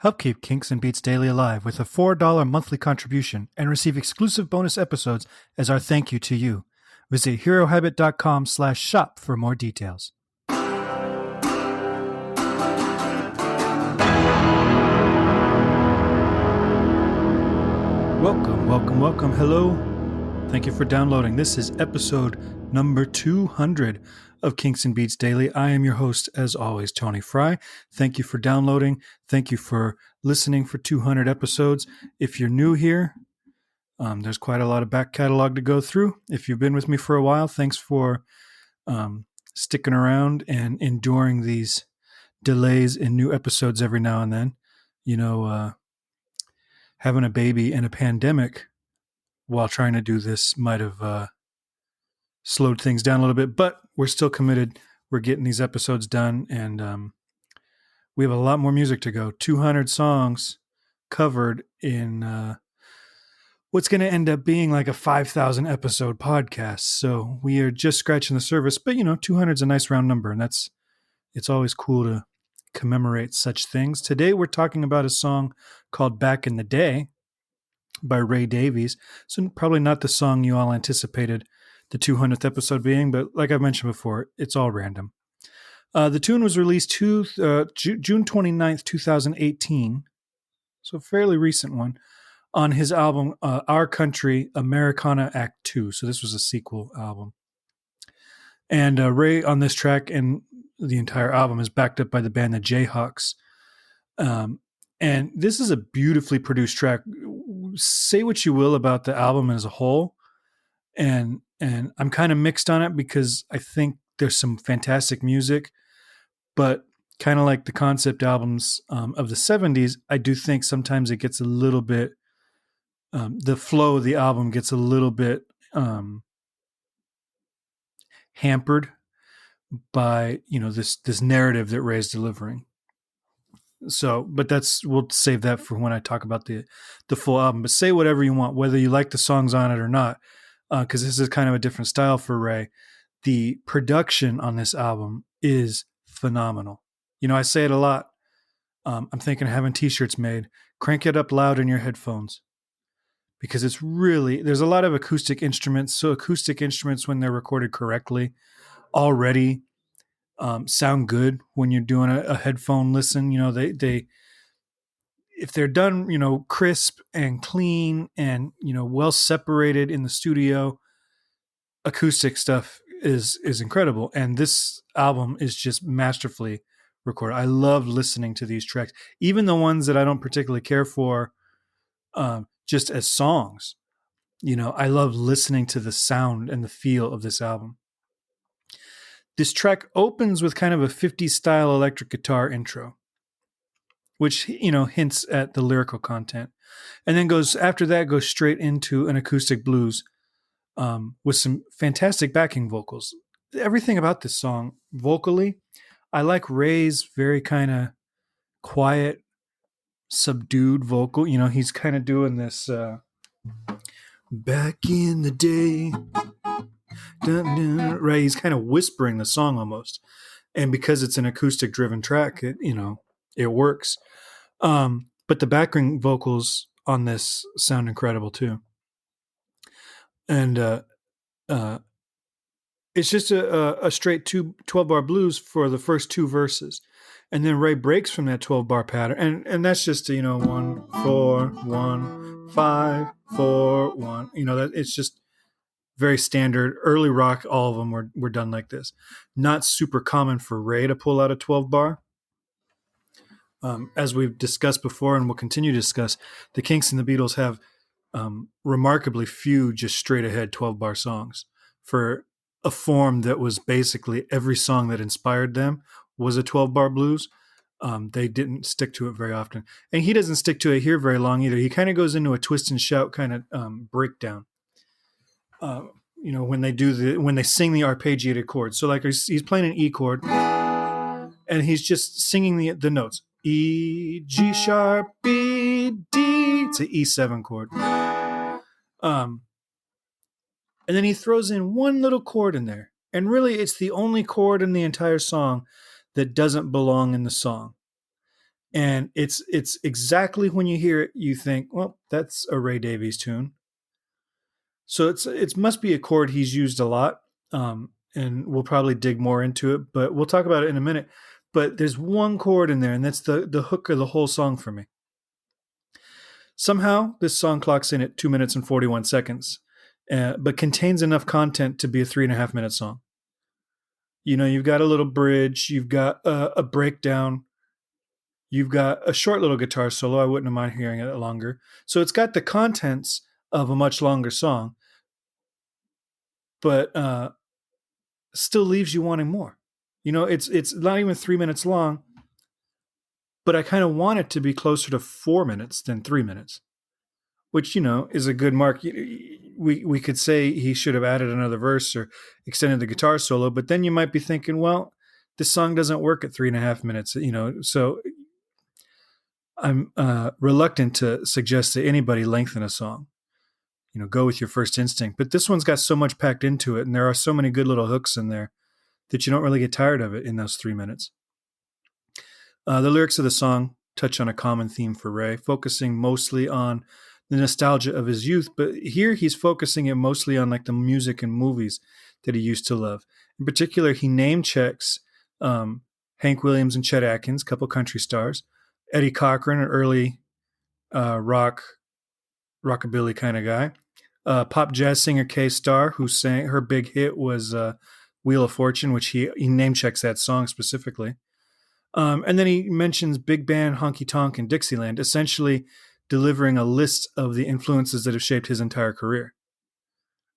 Help keep Kinks and Beats Daily alive with a $4 monthly contribution and receive exclusive bonus episodes as our thank you to you. Visit herohabit.com/shop for more details. Welcome. Hello. Thank you for downloading. This is episode number 200 of Kinks and Beats Daily. I am your host, as always, Tony Fry. Thank you for downloading. Thank you for listening for 200 episodes. If you're new here, there's quite a lot of back catalog to go through. If you've been with me for a while, thanks for sticking around and enduring these delays in new episodes every now and then. You know, having a baby and a pandemic while trying to do this might have slowed things down a little bit, but we're still committed. We're getting these episodes done, and we have a lot more music to go. 200 songs covered in what's going to end up being like a 5,000 episode podcast. So we are just scratching the surface, but 200 is a nice round number, and it's always cool to commemorate such things. Today we're talking about a song called Back in the Day by Ray Davies. So probably not the song you all anticipated the 200th episode being, but like I mentioned before, it's all random. The tune was released June 29th, 2018, so a fairly recent one, on his album Our Country, Americana Act 2. So this was a sequel album. And Ray on this track and the entire album is backed up by the band The Jayhawks. And this is a beautifully produced track. Say what you will about the album as a whole, and I'm kind of mixed on it because I think there's some fantastic music, but kind of like the concept albums of the 70s, I do think sometimes it gets a little bit, the flow of the album gets a little bit hampered by, this narrative that Ray's delivering. So, but we'll save that for when I talk about the full album. But say whatever you want, whether you like the songs on it or not, because this is kind of a different style for Ray. The production on this album is phenomenal. I say it a lot. I'm thinking of having t-shirts made. Crank it up loud in your headphones, because there's a lot of acoustic instruments. So acoustic instruments, when they're recorded correctly, already sound good when you're doing a headphone listen. They if they're done, crisp and clean and, well separated in the studio, acoustic stuff is incredible. And this album is just masterfully recorded. I love listening to these tracks, even the ones that I don't particularly care for, just as songs. I love listening to the sound and the feel of this album. This track opens with kind of a 50s style electric guitar intro, which, hints at the lyrical content. And then goes straight into an acoustic blues with some fantastic backing vocals. Everything about this song, vocally, I like Ray's very kind of quiet, subdued vocal. He's kind of doing this back in the day. Dun, dun, right, he's kind of whispering the song almost, and because it's an acoustic driven track, it works. But the backing vocals on this sound incredible too, and it's just a straight 12-bar blues for the first two verses, and then Ray breaks from that 12-bar pattern, and that's just 1 4 1 5 4 1. That it's just very standard. Early rock, all of them were done like this. Not super common for Ray to pull out a 12-bar. As we've discussed before and will continue to discuss, the Kinks and the Beatles have remarkably few just straight-ahead 12-bar songs. For a form that was basically every song that inspired them was a 12-bar blues, they didn't stick to it very often. And he doesn't stick to it here very long either. He kind of goes into a twist and shout kind of breakdown. When they sing the arpeggiated chords. So like he's playing an E chord and he's just singing the notes. E, G sharp, B, D. It's an E7 chord. And then he throws in one little chord in there. And really it's the only chord in the entire song that doesn't belong in the song. And it's exactly when you hear it, you think, well, that's a Ray Davies tune. So it must be a chord he's used a lot, and we'll probably dig more into it, but we'll talk about it in a minute. But there's one chord in there, and that's the hook of the whole song for me. Somehow, this song clocks in at 2 minutes and 41 seconds, but contains enough content to be a 3.5 minute song. You know, you've got a little bridge, you've got a breakdown, you've got a short little guitar solo. I wouldn't mind hearing it longer. So it's got the contents of a much longer song, but still leaves you wanting more. You know, it's not even 3 minutes long, but I kind of want it to be closer to 4 minutes than 3 minutes, which, you know, is a good mark. We could say he should have added another verse or extended the guitar solo, but then you might be thinking, well, this song doesn't work at 3.5 minutes, you know. So I'm reluctant to suggest to anybody lengthen a song. You know, go with your first instinct. But this one's got so much packed into it, and there are so many good little hooks in there that you don't really get tired of it in those 3 minutes. The lyrics of the song touch on a common theme for Ray, focusing mostly on the nostalgia of his youth, but here he's focusing it mostly on like the music and movies that he used to love. In particular, he name checks Hank Williams and Chet Atkins, couple country stars, Eddie Cochran, an early rockabilly kind of guy, pop jazz singer Kay Starr, who sang her big hit was Wheel of Fortune, which he name checks that song specifically. And then he mentions big band, honky tonk, and Dixieland, essentially delivering a list of the influences that have shaped his entire career.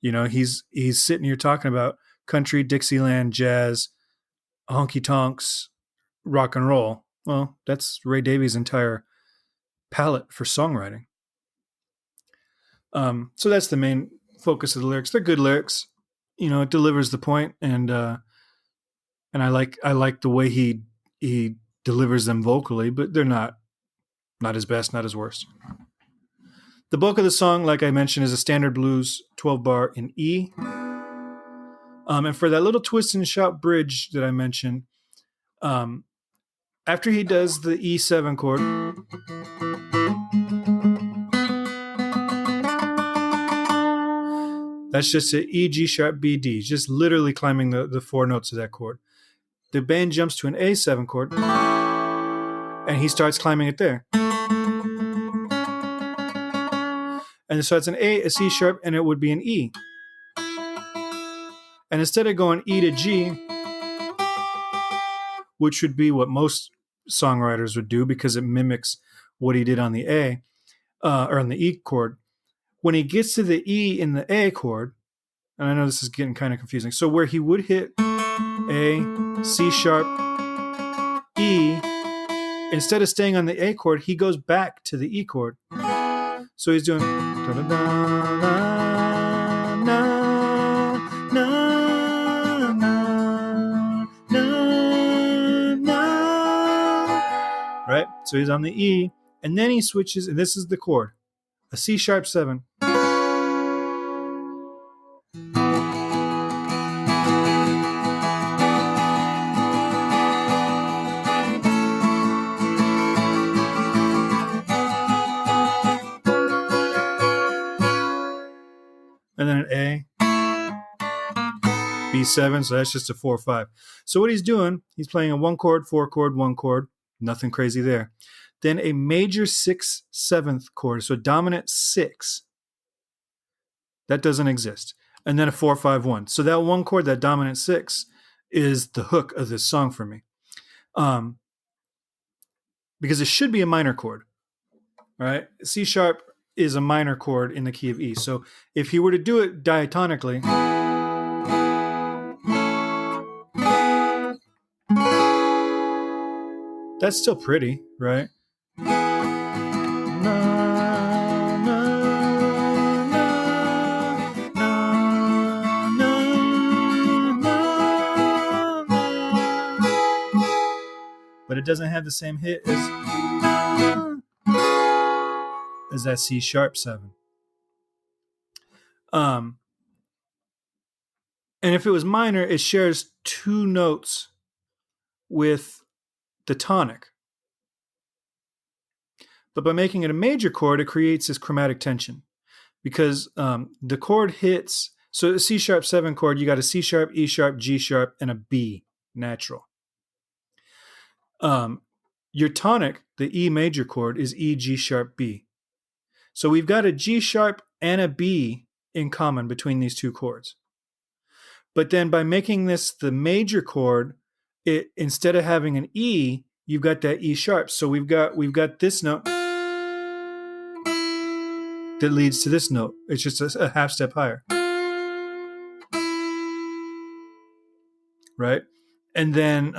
You know, he's sitting here talking about country, Dixieland, jazz, honky tonks, rock and roll. Well, that's Ray Davies' entire palette for songwriting. So that's the main focus of the lyrics. They're good lyrics. You know, it delivers the point, and I like the way he delivers them vocally, but they're not his best, not his worst. The bulk of the song, like I mentioned, is a standard blues 12-bar in E. And for that little twist and shout bridge that I mentioned, after he does the E7 chord, that's just an E, G sharp, B, D, just literally climbing the four notes of that chord. The band jumps to an A7 chord, and he starts climbing it there. And so it's an A, a C sharp, and it would be an E. And instead of going E to G, which would be what most songwriters would do because it mimics what he did on the A, or on the E chord, when he gets to the E in the A chord, and I know this is getting kind of confusing, so where he would hit A, C sharp, E, instead of staying on the A chord, he goes back to the E chord. So he's doing right? So he's on the E, and then he switches, and this is the chord, a C sharp 7. And then an A, B7, so that's just a 4-5. So what he's doing, he's playing a 1 chord, 4 chord, 1 chord, nothing crazy there. Then a major 6/7 chord, so a dominant 6. That doesn't exist. And then a 4-5-1. So that 1 chord, that dominant 6, is the hook of this song for me. Because it should be a minor chord, right? C sharp is a minor chord in the key of E. So if he were to do it diatonically, that's still pretty, right? But it doesn't have the same hit as that C sharp 7. And if it was minor, it shares 2 notes with the tonic. But by making it a major chord, it creates this chromatic tension because the chord hits. So the C sharp 7 chord, you got a C sharp, E sharp, G sharp, and a B natural. Your tonic, the E major chord, is E, G sharp, B. So we've got a G sharp and a B in common between these two chords. But then by making this the major chord, it instead of having an E, you've got that E sharp. So we've got this note that leads to this note. It's just a half step higher. Right? And then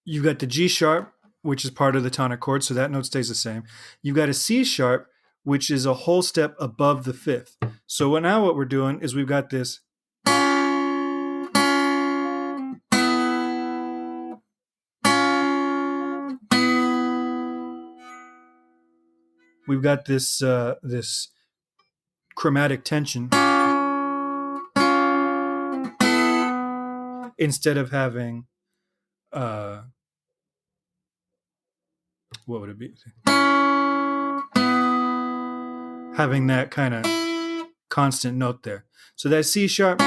you've got the G sharp, which is part of the tonic chord, so that note stays the same. You've got a C sharp, which is a whole step above the fifth. So now what we're doing is we've got this. We've got this this chromatic tension instead of having what would it be? Having that kind of constant note there. So that C sharp,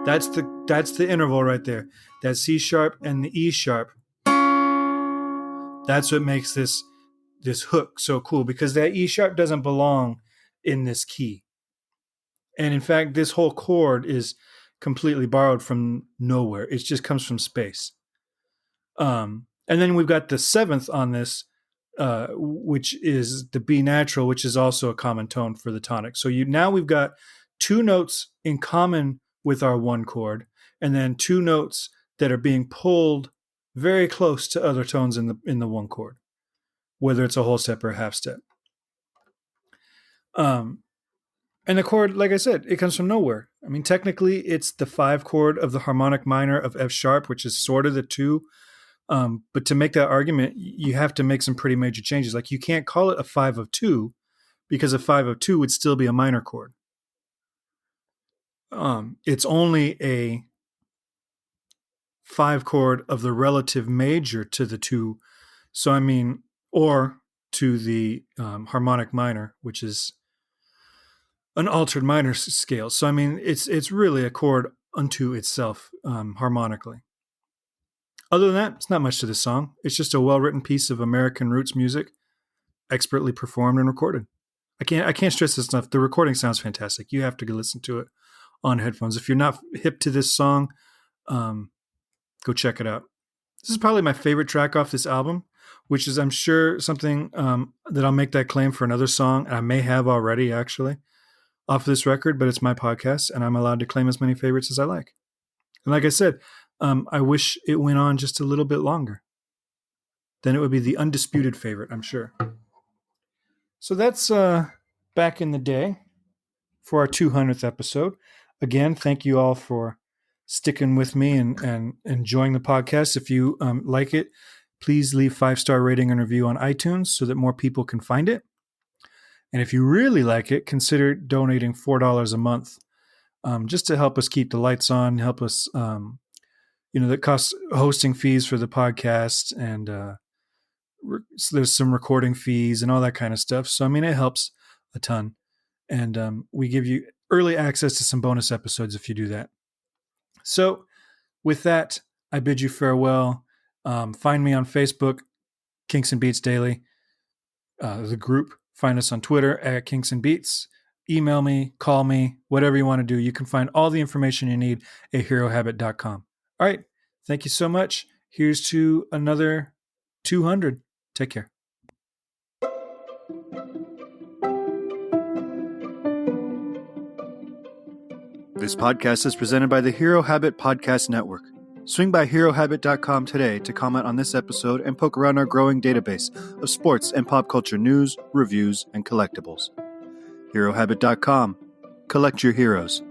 that's the interval right there. That C sharp and the E sharp. That's what makes this hook so cool, because that E sharp doesn't belong in this key. And in fact, this whole chord is completely borrowed from nowhere. It just comes from space. And then we've got the seventh on this, which is the B natural, which is also a common tone for the tonic. So now we've got two notes in common with our one chord, and then two notes that are being pulled very close to other tones in the one chord, whether it's a whole step or a half step. And the chord, like I said, it comes from nowhere. I mean, technically, it's the 5 chord of the harmonic minor of F sharp, which is sort of the 2. But to make that argument, you have to make some pretty major changes. Like, you can't call it a 5 of 2, because a 5 of 2 would still be a minor chord. It's only a 5 chord of the relative major to the 2. So, I mean, or to the harmonic minor, which is an altered minor scale. So, I mean, it's really a chord unto itself harmonically. Other than that, it's not much to this song. It's just a well-written piece of American roots music, expertly performed and recorded. I can't stress this enough. The recording sounds fantastic. You have to go listen to it on headphones. If you're not hip to this song, go check it out. This is probably my favorite track off this album, which is, I'm sure, something that I'll make that claim for another song. And I may have already, actually, off of this record, but it's my podcast, and I'm allowed to claim as many favorites as I like. And like I said, I wish it went on just a little bit longer. Then it would be the undisputed favorite, I'm sure. So that's back in the day for our 200th episode. Again, thank you all for sticking with me and enjoying the podcast. If you like it, please leave 5-star rating and review on iTunes so that more people can find it. And if you really like it, consider donating $4 a month just to help us keep the lights on, help us, that costs hosting fees for the podcast, and so there's some recording fees and all that kind of stuff. So, I mean, it helps a ton. And we give you early access to some bonus episodes if you do that. So with that, I bid you farewell. Find me on Facebook, Kingston Beats Daily, the group. Find us on Twitter at Kingston Beats. Email me, call me, whatever you want to do. You can find all the information you need at herohabit.com. All right. Thank you so much. Here's to another 200. Take care. This podcast is presented by the Hero Habit Podcast Network. Swing by herohabit.com today to comment on this episode and poke around our growing database of sports and pop culture news, reviews, and collectibles. herohabit.com. Collect your heroes.